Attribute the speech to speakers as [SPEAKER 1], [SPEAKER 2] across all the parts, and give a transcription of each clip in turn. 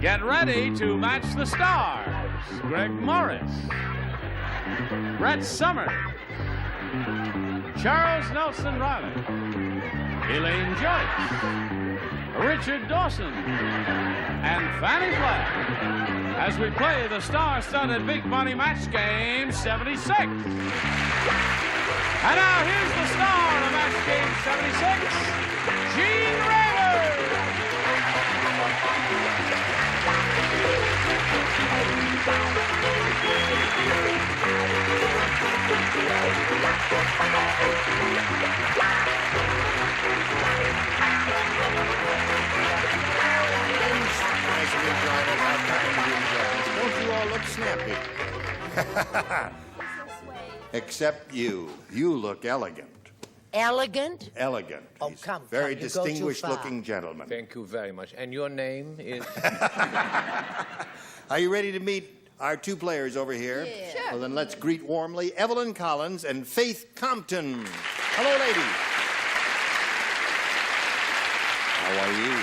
[SPEAKER 1] Get ready to match the stars. Greg Morris, Brett Summers, Charles Nelson Reilly, Elaine Joyce, Richard Dawson, and Fannie Flagg as we play the star-studded Big Money Match Game 76. And now here's the star of Match Game 76, Gene Raymer.
[SPEAKER 2] Don't you all look snappy? Except you. You look elegant.
[SPEAKER 3] Elegant?
[SPEAKER 2] Elegant.
[SPEAKER 3] Oh,
[SPEAKER 2] He's
[SPEAKER 3] come,
[SPEAKER 2] very
[SPEAKER 3] you go too
[SPEAKER 2] distinguished-looking gentleman.
[SPEAKER 4] Thank you very much. And your name is?
[SPEAKER 2] Are you ready to meet our two players over here?
[SPEAKER 3] Yeah.
[SPEAKER 5] Sure.
[SPEAKER 2] Well, then let's greet warmly Evelyn Collins and Faith Compton. Hello, ladies. How are you?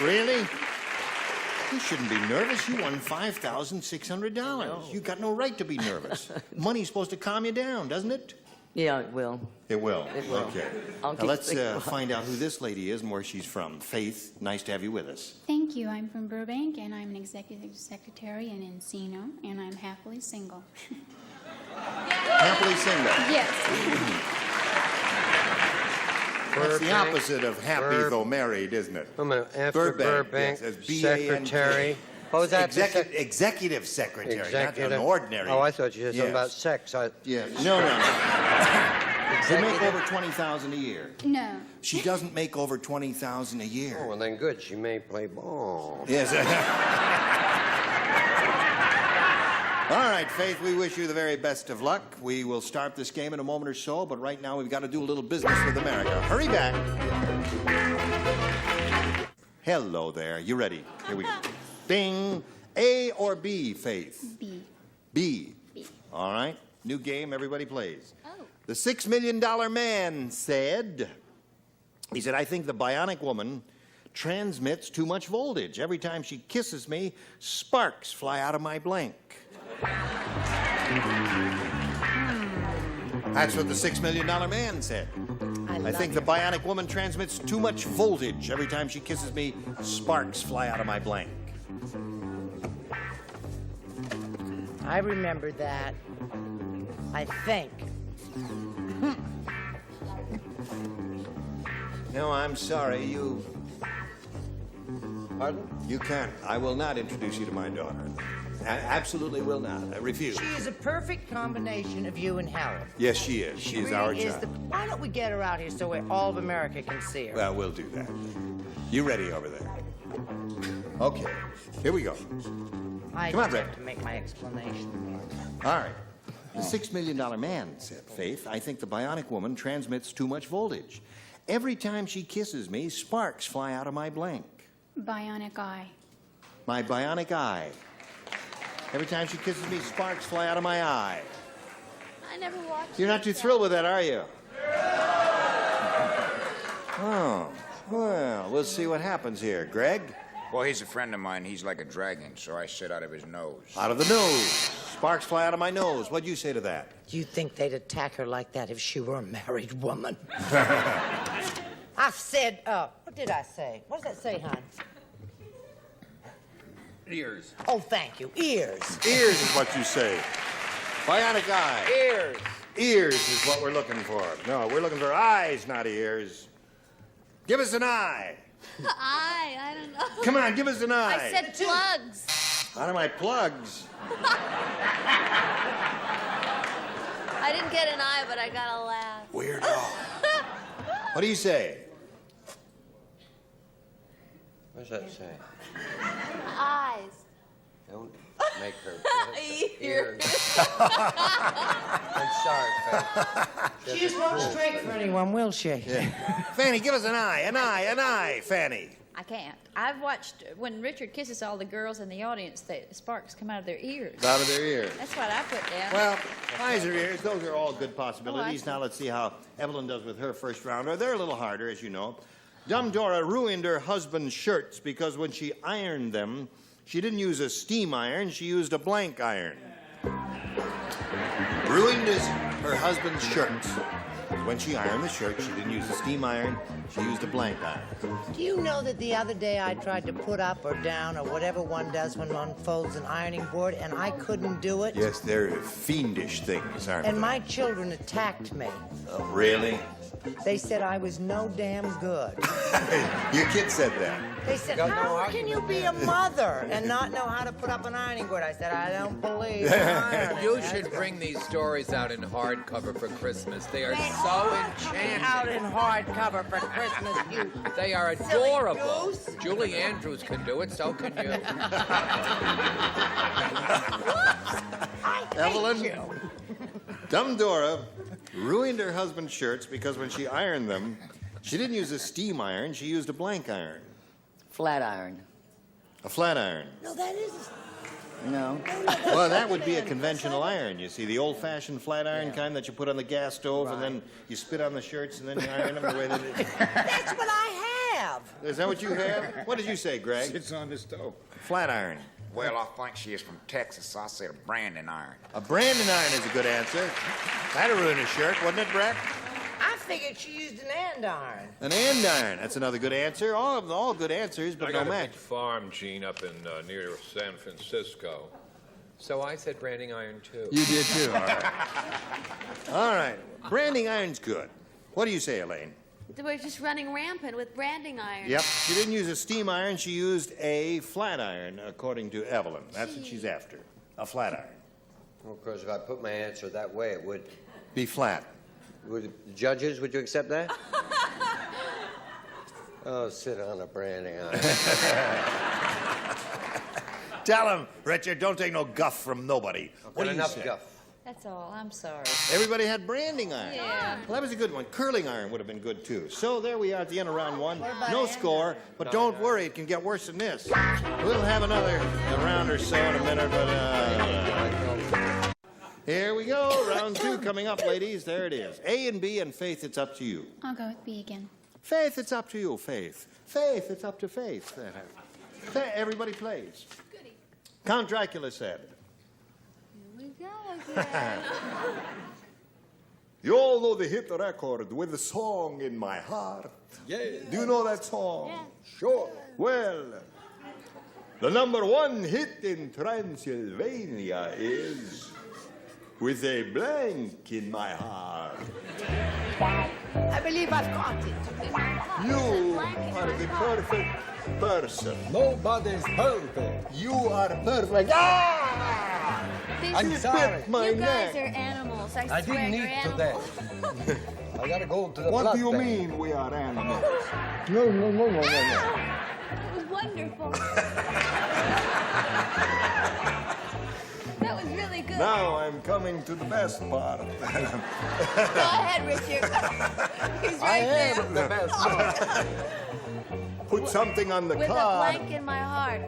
[SPEAKER 2] Really? You shouldn't be nervous. You won $5,600. You got no right to be nervous. Money's supposed to calm you down, doesn't it?
[SPEAKER 5] Yeah, it will.
[SPEAKER 2] It will.
[SPEAKER 5] It will.
[SPEAKER 2] Okay.
[SPEAKER 5] I'll
[SPEAKER 2] Now
[SPEAKER 5] keep
[SPEAKER 2] let's
[SPEAKER 5] thinking about it.
[SPEAKER 2] find out who this lady is and where she's from. Faith, nice to have you with us.
[SPEAKER 6] Thank you. I'm from Burbank, and I'm an executive secretary in Encino, and I'm happily single.
[SPEAKER 2] Happily single.
[SPEAKER 6] Yes.
[SPEAKER 2] That's the
[SPEAKER 4] Burbank.
[SPEAKER 2] opposite of happy though married, isn't it?
[SPEAKER 4] I'm an after Burbank,
[SPEAKER 2] yes, that's B-A-N-K.
[SPEAKER 4] secretary. What was that?
[SPEAKER 2] Executive secretary, not
[SPEAKER 4] Executive.
[SPEAKER 2] an ordinary.
[SPEAKER 4] Oh, I thought you said something about
[SPEAKER 2] Yes.
[SPEAKER 4] sex.
[SPEAKER 2] Yeah. No. You make
[SPEAKER 4] Executive.
[SPEAKER 2] over $20,000 a year.
[SPEAKER 6] No.
[SPEAKER 2] She doesn't make over $20,000 a year.
[SPEAKER 4] Oh, well, then good. She may play ball.
[SPEAKER 2] Yes. All right, Faith, we wish you the very best of luck. We will start this game in a moment or so, but right now we've got to do a little business with America. Hurry back. Hello there. You ready? Here we go. Bing. A or B, Faith?
[SPEAKER 6] B.
[SPEAKER 2] B.
[SPEAKER 6] B.
[SPEAKER 2] All right. New game, everybody plays.
[SPEAKER 6] Oh.
[SPEAKER 2] The $6 Million Man said, I think the bionic woman transmits too much voltage. Every time she kisses me, sparks fly out of my blank. That's what the $6 Million Man said. I think the bionic woman transmits too much voltage. Every time she kisses me, sparks fly out of my blank.
[SPEAKER 3] I remember that. I think.
[SPEAKER 2] No, I'm sorry. You
[SPEAKER 4] Pardon?
[SPEAKER 2] can't. I will not introduce you to my daughter. Absolutely will not. I refuse.
[SPEAKER 3] She is a perfect combination of you and Helen.
[SPEAKER 2] Yes, she is. She is
[SPEAKER 3] really
[SPEAKER 2] our
[SPEAKER 3] is
[SPEAKER 2] child.
[SPEAKER 3] Why don't we get her out here so all of America can see her?
[SPEAKER 2] Well, we'll do that. You ready over there? Okay. Here we go.
[SPEAKER 3] I
[SPEAKER 2] Come on,
[SPEAKER 3] just
[SPEAKER 2] Rick.
[SPEAKER 3] have to make my explanation.
[SPEAKER 2] All right. The $6 Million Man said, Faith, I think the bionic woman transmits too much voltage. Every time she kisses me, sparks fly out of my blank.
[SPEAKER 6] Bionic eye.
[SPEAKER 2] My bionic eye. Every time she kisses me, sparks fly out of my eye.
[SPEAKER 5] I never watched.
[SPEAKER 2] You're not too thrilled with that, are you? Oh, well, we'll see what happens here. Greg?
[SPEAKER 7] Well, he's a friend of mine. He's like a dragon, so I sit out of his nose.
[SPEAKER 2] Out of the nose. Sparks fly out of my nose. What'd you say to that?
[SPEAKER 3] Do you think they'd attack her like that if she were a married woman? I said, what did I say? What does that say, hon?
[SPEAKER 4] Ears.
[SPEAKER 3] Oh, thank you. Ears.
[SPEAKER 2] Ears is what you say. Bionic eye.
[SPEAKER 4] Ears.
[SPEAKER 2] Ears is what we're looking for. No, we're looking for eyes, not ears. Give us an eye.
[SPEAKER 5] I don't know.
[SPEAKER 2] Come on, give us an eye.
[SPEAKER 5] I said plugs.
[SPEAKER 2] Out of my plugs.
[SPEAKER 5] I didn't get an eye, but I got a laugh.
[SPEAKER 2] Weirdo. What do you say?
[SPEAKER 4] What does that say?
[SPEAKER 5] Eyes.
[SPEAKER 4] Don't make her.
[SPEAKER 5] Ears.
[SPEAKER 4] I'm sorry, Faith.
[SPEAKER 3] She just won't straight for anyone, will she?
[SPEAKER 2] Fannie, give us an eye, an eye, Fannie.
[SPEAKER 8] I can't. I've watched when Richard kisses all the girls in the audience, the sparks come out of their ears.
[SPEAKER 2] Out of their ears.
[SPEAKER 8] That's what I put down.
[SPEAKER 2] Well, eyes or ears, those are all good
[SPEAKER 8] Oh,
[SPEAKER 2] possibilities.
[SPEAKER 8] I see.
[SPEAKER 2] Now let's see how Evelyn does with her first rounder. They're a little harder, as you know. Dumb Dora ruined her husband's shirts because when she ironed them, she didn't use a steam iron, she used a blank iron. Ruined her husband's shirts. When she ironed the shirt, she didn't use a steam iron, she used a blank iron.
[SPEAKER 3] Do you know that the other day I tried to put up or down or whatever one does when one folds an ironing board and I couldn't do it?
[SPEAKER 2] Yes, they're fiendish things, aren't
[SPEAKER 3] And
[SPEAKER 2] they?
[SPEAKER 3] my children attacked me.
[SPEAKER 2] Oh, really?
[SPEAKER 3] They said I was no damn good.
[SPEAKER 2] Your kid said that.
[SPEAKER 3] They said, how can you be a mother and not know how to put up an ironing board? I said, I don't believe in ironing.
[SPEAKER 9] You should bring these stories out in hardcover for Christmas. They are so enchanting.
[SPEAKER 3] Out in hardcover for Christmas, you.
[SPEAKER 9] They are
[SPEAKER 3] silly
[SPEAKER 9] adorable.
[SPEAKER 3] goose.
[SPEAKER 9] Julie Andrews can do it, so can you.
[SPEAKER 3] I hate
[SPEAKER 2] Evelyn?
[SPEAKER 3] you.
[SPEAKER 2] Dumb Dora ruined her husband's shirts because when she ironed them, she didn't use a steam iron, she used a blank iron.
[SPEAKER 10] Flat iron.
[SPEAKER 2] A flat iron.
[SPEAKER 3] No, that is.
[SPEAKER 10] No.
[SPEAKER 2] Well, that would be a conventional iron, you see, the old-fashioned flat iron kind that you put on the gas stove and then you spit on the shirts and then you iron them the way that it is.
[SPEAKER 3] That's what I have.
[SPEAKER 2] Is that what you have? What did you say, Greg?
[SPEAKER 7] It's on the stove.
[SPEAKER 2] Flat iron.
[SPEAKER 7] Well, I think she is from Texas, so I said a branding iron.
[SPEAKER 2] A branding iron is a good answer. That'd ruin a shirt, wouldn't it, Brett?
[SPEAKER 3] I figured she used an andiron.
[SPEAKER 2] An andiron. That's another good answer. All good answers, but
[SPEAKER 11] I
[SPEAKER 2] no
[SPEAKER 11] got a
[SPEAKER 2] match.
[SPEAKER 11] big farm, Gene, up in near San Francisco.
[SPEAKER 9] So I said branding iron, too.
[SPEAKER 2] You did too. All right. All right. Branding iron's good. What do you say, Elaine?
[SPEAKER 5] We're just running rampant with branding iron.
[SPEAKER 2] Yep. She didn't use a steam iron. She used a flat iron, according to Evelyn. That's what she's after. A flat iron.
[SPEAKER 4] Well, of course, if I put my answer that way, it would.
[SPEAKER 2] Be flat.
[SPEAKER 4] Would judges, would you accept that? Oh, sit on a branding iron.
[SPEAKER 2] Tell him, Richard, don't take no guff from nobody. What do you
[SPEAKER 4] enough
[SPEAKER 2] say?
[SPEAKER 4] guff.
[SPEAKER 8] That's all. I'm sorry.
[SPEAKER 2] Everybody had branding iron.
[SPEAKER 8] Yeah.
[SPEAKER 2] Well, that was a good one. Curling iron would have been good, too. So there we are at the end of round one.
[SPEAKER 3] about
[SPEAKER 2] No
[SPEAKER 3] andiron?
[SPEAKER 2] score, but don't worry, it can get worse than this. We'll have another round or so in a minute, but here we go. Round two coming up, ladies. There it is. A and B, and Faith, it's up to you.
[SPEAKER 6] I'll go with B again.
[SPEAKER 2] Faith, it's up to you, Faith. Faith, it's up to Faith. Everybody plays. Count Dracula said.
[SPEAKER 5] Here we go again.
[SPEAKER 2] You all know the hit record with the song in my heart.
[SPEAKER 11] Yeah.
[SPEAKER 2] Do you know that song?
[SPEAKER 5] Yeah.
[SPEAKER 2] Sure. Well, the number one hit in Transylvania is With a Blank in My Heart.
[SPEAKER 3] I believe I've caught it.
[SPEAKER 2] You are the perfect person.
[SPEAKER 11] Nobody's perfect.
[SPEAKER 2] You are perfect. Ah!
[SPEAKER 11] I'm
[SPEAKER 2] She
[SPEAKER 11] sorry.
[SPEAKER 2] bit my
[SPEAKER 5] You guys
[SPEAKER 2] neck.
[SPEAKER 5] are animals. I
[SPEAKER 11] I
[SPEAKER 5] swear
[SPEAKER 11] didn't
[SPEAKER 5] you're
[SPEAKER 11] need to
[SPEAKER 5] animals.
[SPEAKER 11] that. I gotta go to the
[SPEAKER 2] What
[SPEAKER 11] blood
[SPEAKER 2] do you
[SPEAKER 11] bank.
[SPEAKER 2] mean we are animals?
[SPEAKER 11] No.
[SPEAKER 5] It was wonderful. That was really good.
[SPEAKER 2] Now I'm coming to the best part.
[SPEAKER 5] Go ahead, Richard. He's
[SPEAKER 11] I
[SPEAKER 5] right there.
[SPEAKER 11] am the best.
[SPEAKER 2] Put something on the
[SPEAKER 5] With a
[SPEAKER 2] card.
[SPEAKER 5] blank in my heart.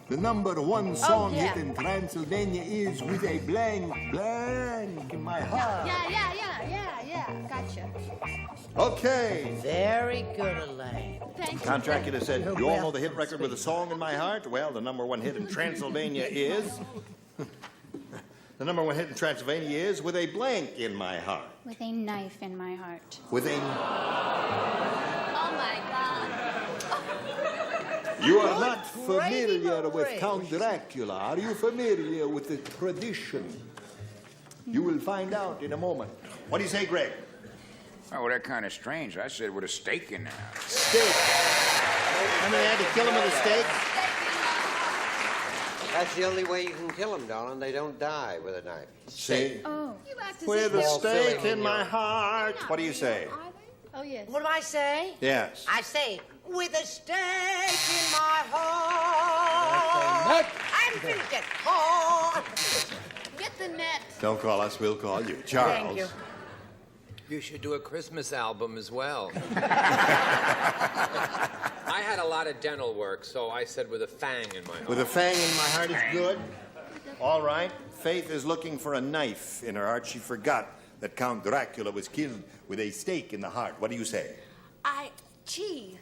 [SPEAKER 2] The number one song
[SPEAKER 5] yeah.
[SPEAKER 2] hit in Transylvania is With a Blank in My Heart.
[SPEAKER 5] Yeah. Gotcha.
[SPEAKER 2] Okay.
[SPEAKER 3] Very good, Elaine.
[SPEAKER 5] Thank you.
[SPEAKER 2] Count Dracula said,
[SPEAKER 3] You're
[SPEAKER 2] you all know the
[SPEAKER 3] welcome,
[SPEAKER 2] hit record with a song in my heart? Well, the number one hit in Transylvania is... The number one hit in Transylvania is With a Blank in My Heart.
[SPEAKER 6] With a knife in my heart.
[SPEAKER 2] With a...
[SPEAKER 5] Oh my God.
[SPEAKER 2] You are not
[SPEAKER 3] Brady
[SPEAKER 2] familiar with
[SPEAKER 3] Brady.
[SPEAKER 2] Count Dracula. Are you familiar with the tradition? You will find out in a moment. What do you say, Greg?
[SPEAKER 7] Oh, well, that's kind of strange. I said with a steak in there.
[SPEAKER 2] Steak. I mean, they had to kill him with a steak?
[SPEAKER 4] That's the only way you can kill them, darling. They don't die with a knife.
[SPEAKER 2] See?
[SPEAKER 6] Oh.
[SPEAKER 5] You act as
[SPEAKER 2] With
[SPEAKER 5] if
[SPEAKER 2] a
[SPEAKER 5] they're-
[SPEAKER 2] steak
[SPEAKER 4] filling
[SPEAKER 2] in
[SPEAKER 4] in
[SPEAKER 2] my
[SPEAKER 4] your-
[SPEAKER 2] heart. What do you say?
[SPEAKER 5] Are they? Oh, yes.
[SPEAKER 3] What do I say?
[SPEAKER 2] Yes.
[SPEAKER 3] I say, with a steak in my heart. I'm finished it. Oh.
[SPEAKER 5] Get the net.
[SPEAKER 2] Don't call us, we'll call you. Charles.
[SPEAKER 3] Thank you.
[SPEAKER 9] You should do a Christmas album as well. I had a lot of dental work, so I said with a fang in my heart.
[SPEAKER 2] With a fang in my heart is good. All right. Faith is looking for a knife in her heart. She forgot that Count Dracula was killed with a stake in the heart. What do you say?
[SPEAKER 5] Gee.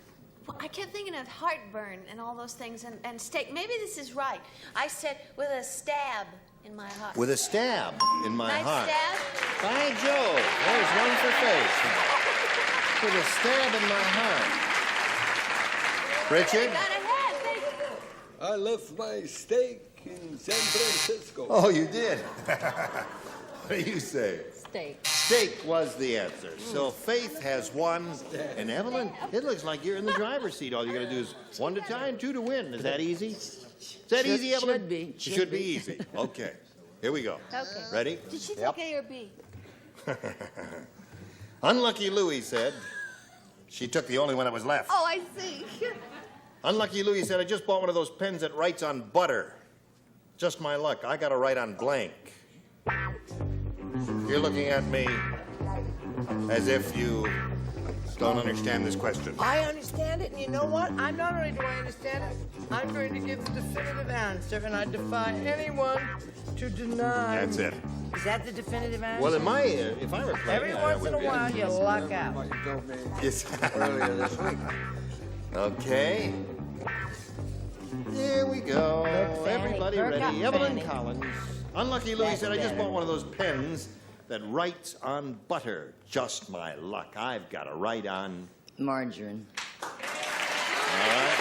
[SPEAKER 5] Well, I kept thinking of heartburn and all those things and steak. Maybe this is right. I said with a stab in my heart.
[SPEAKER 2] With a stab in my
[SPEAKER 5] Nice
[SPEAKER 2] heart.
[SPEAKER 5] stab.
[SPEAKER 2] By Jove, there's one for Faith. With a stab in my heart. Richard?
[SPEAKER 5] Got ahead. Thank you.
[SPEAKER 9] I left my steak in San Francisco.
[SPEAKER 2] Oh, you did? What do you say?
[SPEAKER 8] Steak.
[SPEAKER 2] Steak was the answer. So Faith has won. And Evelyn, it looks like you're in the driver's seat. All you got to do is 1 to tie and 2 to win. Is that easy? Is that easy, Evelyn?
[SPEAKER 10] Should be.
[SPEAKER 2] It should be easy. Okay. Here we go.
[SPEAKER 5] Okay.
[SPEAKER 2] Ready?
[SPEAKER 5] Did she take A or B?
[SPEAKER 2] Unlucky Louie said, she took the only one that was left.
[SPEAKER 5] Oh, I see.
[SPEAKER 2] Unlucky Louie said, I just bought one of those pens that writes on butter. Just my luck. I got to write on blank. You're looking at me as if you don't understand this question.
[SPEAKER 3] I understand it, and you know what? I'm not only do I understand it, I'm going to give the definitive answer, and I defy anyone to deny.
[SPEAKER 2] That's it.
[SPEAKER 3] Is that the definitive answer?
[SPEAKER 2] Well, if I were playing,
[SPEAKER 3] Every once in a while, you luck out.
[SPEAKER 4] What you told me
[SPEAKER 2] Yes.
[SPEAKER 4] earlier this week.
[SPEAKER 2] Okay. Here we go.
[SPEAKER 3] Look, Fannie,
[SPEAKER 2] Everybody
[SPEAKER 3] perk
[SPEAKER 2] ready.
[SPEAKER 3] up,
[SPEAKER 2] Evelyn
[SPEAKER 3] Fannie.
[SPEAKER 2] Collins. Unlucky Louie
[SPEAKER 3] That's
[SPEAKER 2] said, I just
[SPEAKER 3] better.
[SPEAKER 2] bought one of those pens that writes on butter. Just my luck. I've got to write on...
[SPEAKER 10] Margarine.
[SPEAKER 2] All right.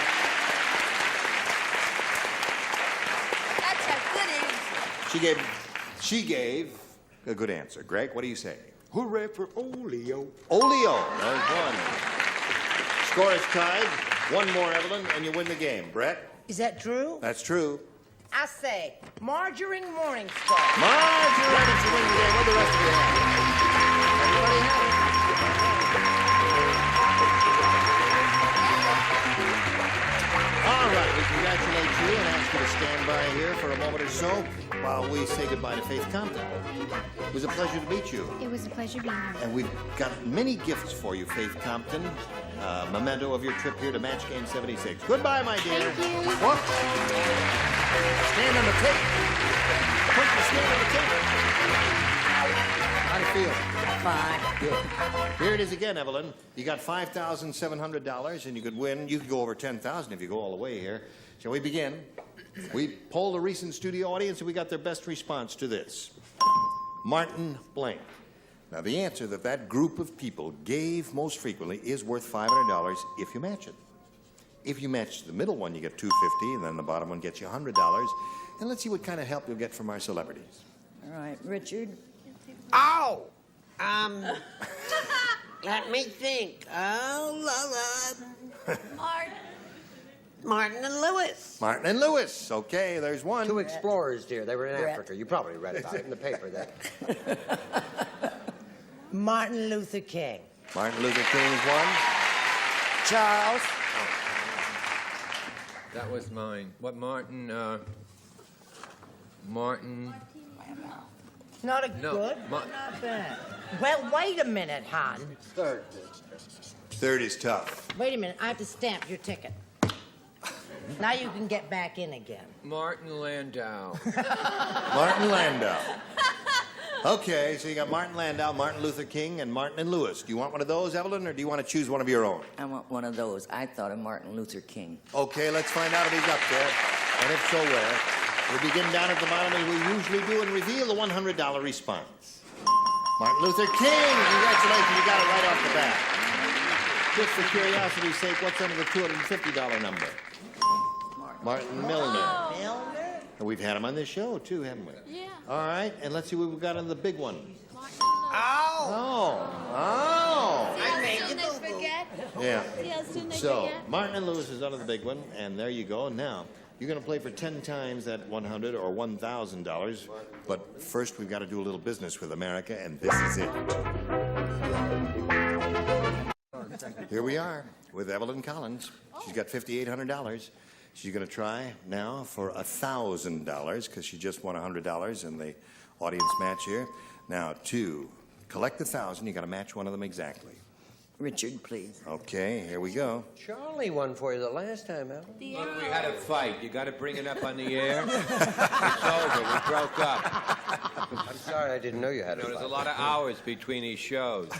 [SPEAKER 5] That's a good answer.
[SPEAKER 2] She gave a good answer. Greg, what do you say?
[SPEAKER 4] Hooray for Oleo.
[SPEAKER 2] Oleo. There's one. Score is tied. One more, Evelyn, and you win the game. Brett?
[SPEAKER 3] Is that true?
[SPEAKER 2] That's true.
[SPEAKER 3] I say, Margarine Morningstar.
[SPEAKER 2] Margarine, it's a win the game. What the rest of you have? Everybody have? All right, we congratulate you and ask you to stand by here for a moment or so while we say goodbye to Faith Compton. It was a pleasure to meet you.
[SPEAKER 6] It was a pleasure being here.
[SPEAKER 2] And we've got many gifts for you, Faith Compton. Memento of your trip here to Match Game 76. Goodbye, my dear.
[SPEAKER 6] Thank you.
[SPEAKER 2] What? Stand on the tape. Put the stand on the tape. How do you feel?
[SPEAKER 3] Fine.
[SPEAKER 2] Good. Here it is again, Evelyn. You got $5,700, and you could win. You could go over $10,000 if you go all the way here. Shall we begin? We polled a recent studio audience, and we got their best response to this. Martin blank. Now, the answer that group of people gave most frequently is worth $500 if you match it. If you match the middle one, you get $250, and then the bottom one gets you $100. And let's see what kind of help you'll get from our celebrities.
[SPEAKER 10] All right, Richard.
[SPEAKER 4] Oh! Let me think. Oh, Martin and Lewis.
[SPEAKER 2] Martin and Lewis. Okay, there's one.
[SPEAKER 4] 2 explorers, dear. They were in
[SPEAKER 3] Brett.
[SPEAKER 4] Africa. You probably read about it in the paper then.
[SPEAKER 3] Martin Luther King.
[SPEAKER 2] Martin Luther King's one.
[SPEAKER 3] Charles.
[SPEAKER 9] That was mine. What, Martin? Martin.
[SPEAKER 3] Not a
[SPEAKER 9] No,
[SPEAKER 3] good,
[SPEAKER 9] Ma-
[SPEAKER 3] not bad. Well, wait a minute, hon.
[SPEAKER 4] Third.
[SPEAKER 2] Third is tough.
[SPEAKER 3] Wait a minute. I have to stamp your ticket. Now you can get back in again.
[SPEAKER 9] Martin Landau.
[SPEAKER 2] Martin Landau. Okay, so you got Martin Landau, Martin Luther King, and Martin and Lewis. Do you want one of those, Evelyn, or do you want to choose one of your own?
[SPEAKER 10] I want one of those. I thought of Martin Luther King.
[SPEAKER 2] Okay, let's find out if he's up there, and if so, where. We begin down at the bottom as we usually do and reveal the $100 response. Martin Luther King! Congratulations, you got it right off the bat. Just for curiosity's sake, what's under the $250 number? Martin Milner.
[SPEAKER 3] Milner?
[SPEAKER 2] And we've had him on this show, too, haven't we?
[SPEAKER 5] Yeah.
[SPEAKER 2] All right, and let's see what we've got on the big one.
[SPEAKER 3] Oh!
[SPEAKER 2] Oh!
[SPEAKER 5] See how soon they forget?
[SPEAKER 2] Yeah.
[SPEAKER 5] See how soon they
[SPEAKER 2] So,
[SPEAKER 5] forget?
[SPEAKER 2] Martin and Lewis is under the big one, and there you go. Now, you're going to play for 10 times that $100 or $1,000, but first we've got to do a little business with America, and this is it. Here we are with Evelyn Collins. She's got $5,800. She's going to try now for $1,000 because she just won $100 in the audience match here. Now, to collect the 1,000, you got to match one of them exactly.
[SPEAKER 10] Richard, please.
[SPEAKER 2] Okay, here we go.
[SPEAKER 4] Charlie won for you the last time, Al.
[SPEAKER 9] Look, we had a fight. You got to bring it up on the air. It's over. We broke up.
[SPEAKER 4] I'm sorry I didn't know you had
[SPEAKER 9] You know,
[SPEAKER 4] a
[SPEAKER 9] there's a
[SPEAKER 4] fight.
[SPEAKER 9] lot of hours between these shows.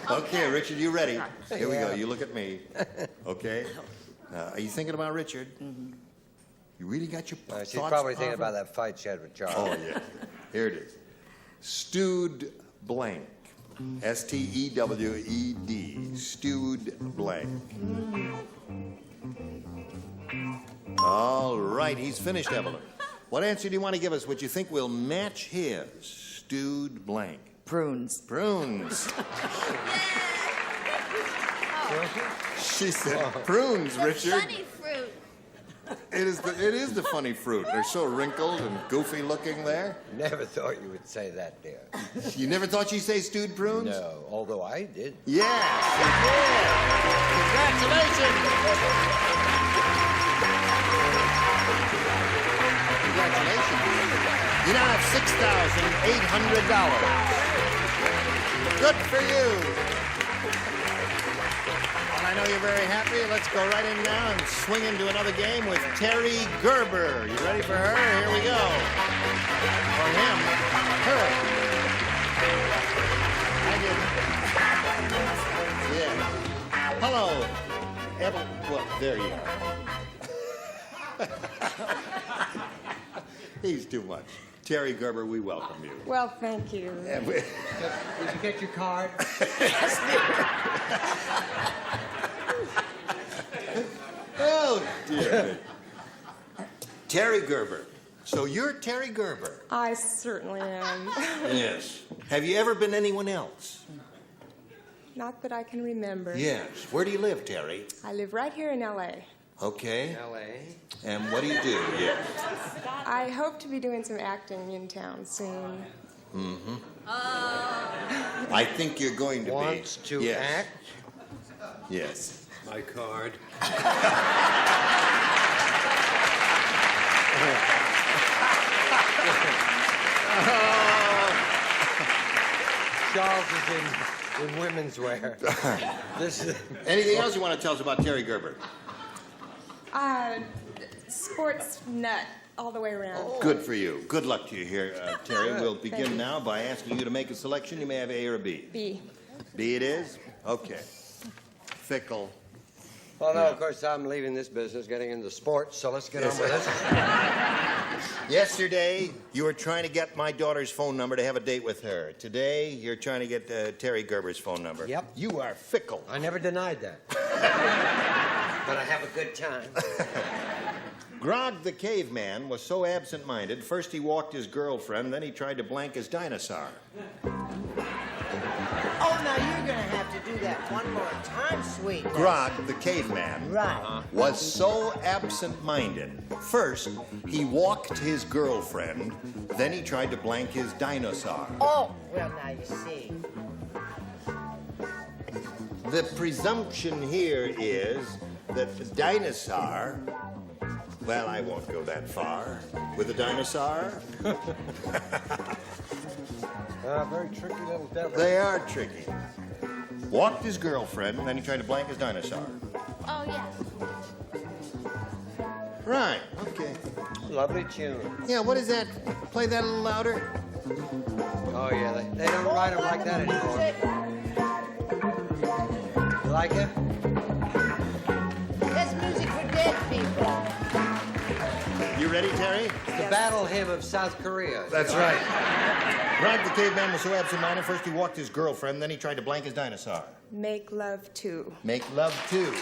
[SPEAKER 2] Okay, Richard, you ready? Here we go. You look at me. Okay. Are you thinking about Richard?
[SPEAKER 10] Mm-hmm.
[SPEAKER 2] You really got your thoughts?
[SPEAKER 4] She's probably thinking about that fight she had with Charles.
[SPEAKER 2] Oh, yeah. Here it is. Stewed blank. Stewed. Stewed blank. All right, he's finished, Evelyn. What answer do you want to give us? What you think will match his? Stewed blank.
[SPEAKER 10] Prunes.
[SPEAKER 2] Prunes. She said prunes, Richard.
[SPEAKER 5] Funny fruit.
[SPEAKER 2] It is the funny fruit. They're so wrinkled and goofy looking there.
[SPEAKER 4] Never thought you would say that, dear.
[SPEAKER 2] You never thought she'd say stewed prunes?
[SPEAKER 4] No, although I did.
[SPEAKER 2] Yes, you did. Congratulations. Congratulations. You now have $6,800. Good for you. I know you're very happy. Let's go right in now and swing into another game with Terry Gerber. You ready for her? Here we go. Or him. Her. I didn't. Yeah. Hello. Well, there you are. He's too much. Terry Gerber, we welcome you.
[SPEAKER 12] Well, thank you.
[SPEAKER 4] Did you get your card?
[SPEAKER 2] Oh, dear. Terry Gerber. So you're Terry Gerber?
[SPEAKER 12] I certainly am.
[SPEAKER 2] Yes. Have you ever been anyone else?
[SPEAKER 12] Not that I can remember.
[SPEAKER 2] Yes. Where do you live, Terry?
[SPEAKER 12] I live right here in L.A.
[SPEAKER 2] Okay.
[SPEAKER 4] L.A.
[SPEAKER 2] And what do you do? Yes.
[SPEAKER 12] I hope to be doing some acting in town soon.
[SPEAKER 2] Mm-hmm. I think you're going to
[SPEAKER 4] Wants
[SPEAKER 2] be.
[SPEAKER 4] to
[SPEAKER 2] Yes.
[SPEAKER 4] act?
[SPEAKER 2] Yes.
[SPEAKER 9] My card.
[SPEAKER 4] Charles is in women's wear.
[SPEAKER 2] Anything else you want to tell us about Terry Gerber?
[SPEAKER 12] Sports nut all the way around.
[SPEAKER 2] Good for you. Good luck to you here, Terry. We'll begin now by asking you to make a selection. You may have A or B.
[SPEAKER 12] B.
[SPEAKER 2] B it is? Okay. Fickle.
[SPEAKER 4] Well, no, of course, I'm leaving this business, getting into sports, so let's get on with it.
[SPEAKER 2] Yesterday, you were trying to get my daughter's phone number to have a date with her. Today, you're trying to get Terry Gerber's phone number.
[SPEAKER 4] Yep.
[SPEAKER 2] You are fickle.
[SPEAKER 4] I never denied that. But I have a good time.
[SPEAKER 2] Grog the caveman was so absent-minded, first he walked his girlfriend, then he tried to blank his dinosaur.
[SPEAKER 3] Oh, now you're gonna have to do that one more time, sweet.
[SPEAKER 2] Grog the caveman was so absent-minded. First, he walked his girlfriend, then he tried to blank his dinosaur.
[SPEAKER 3] Oh, well, now you see.
[SPEAKER 2] The presumption here is that the dinosaur... Well, I won't go that far. With a dinosaur?
[SPEAKER 4] Very tricky little devil.
[SPEAKER 2] They are tricky. Walked his girlfriend, and then he tried to blank his dinosaur.
[SPEAKER 5] Oh, yeah.
[SPEAKER 2] Right, okay.
[SPEAKER 4] Lovely tune.
[SPEAKER 2] Yeah, what is that? Play that a little louder.
[SPEAKER 4] Oh, yeah, they don't write them like that anymore. You like it?
[SPEAKER 3] That's music for dead people.
[SPEAKER 2] You ready, Terry?
[SPEAKER 4] It's the battle hymn of South Korea.
[SPEAKER 2] That's right. Grog the caveman was so absent-minded, first he walked his girlfriend, then he tried to blank his dinosaur.
[SPEAKER 12] Make love too.
[SPEAKER 2] Make love too.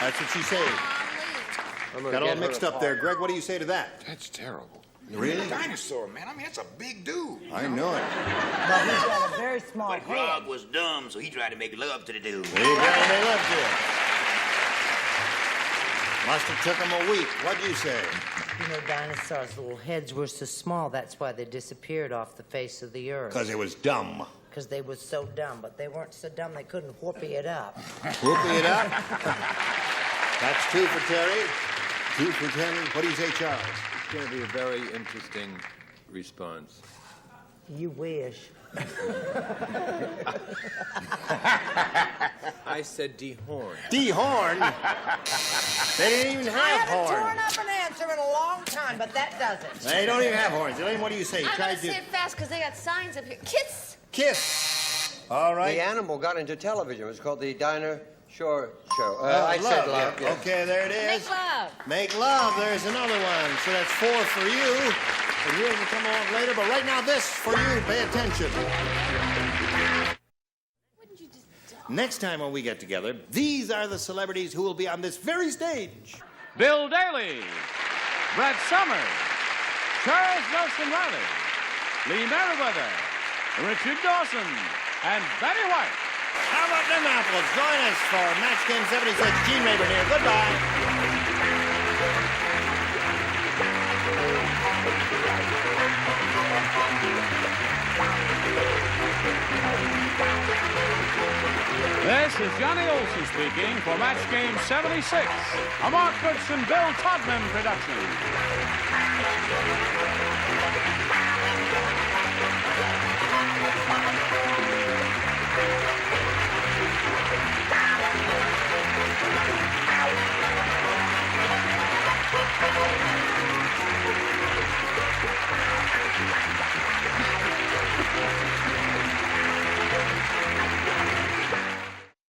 [SPEAKER 2] That's what she said. Got all mixed up there. Greg, what do you say to that?
[SPEAKER 7] That's terrible.
[SPEAKER 2] Really?
[SPEAKER 7] Dinosaur, man. I mean, that's a big dude.
[SPEAKER 2] I know it.
[SPEAKER 3] But he's got a very small
[SPEAKER 13] But
[SPEAKER 3] head.
[SPEAKER 13] Grog was dumb, so he tried to make love to the dude.
[SPEAKER 2] There you go, they loved you. Must have took him a week. What'd you say?
[SPEAKER 3] You know, dinosaurs' little heads were so small, that's why they disappeared off the face of the earth.
[SPEAKER 2] Because it was dumb.
[SPEAKER 3] Because they were so dumb, but they weren't so dumb they couldn't whoopee it up.
[SPEAKER 2] Whoopie it up? That's two for Terry. Two for Terry. What do you say, Charles?
[SPEAKER 9] It's going to be a very interesting response.
[SPEAKER 3] You wish.
[SPEAKER 9] I said dehorn.
[SPEAKER 2] Dehorn? They didn't even have
[SPEAKER 3] I haven't
[SPEAKER 2] horns.
[SPEAKER 3] torn up an answer in a long time, but that does it.
[SPEAKER 2] They don't even have horns. Elaine, what do you say?
[SPEAKER 5] I'm
[SPEAKER 2] Tried
[SPEAKER 5] gonna say it fast because they got signs up here. Kiss.
[SPEAKER 2] Kiss. All right.
[SPEAKER 4] The animal got into television. It was called the Dinah Shore Show. I said love. Yeah.
[SPEAKER 2] Okay, there it is.
[SPEAKER 8] Make love.
[SPEAKER 2] Make love. There's another one. So that's 4 for you. And yours will come along later. But right now, this for you. Pay attention. Next time when we get together, these are the celebrities who will be on this very stage.
[SPEAKER 1] Bill Daly, Brett Summers, Charles Nelson Reilly, Lee Merriweather, Richard Dawson, and Fannie White.
[SPEAKER 2] How about them apples? Join us for Match Game 76. Gene Rayburn here. Goodbye.
[SPEAKER 1] This is Johnny Olson speaking for Match Game 76, a Mark Goodson, Bill Todman production.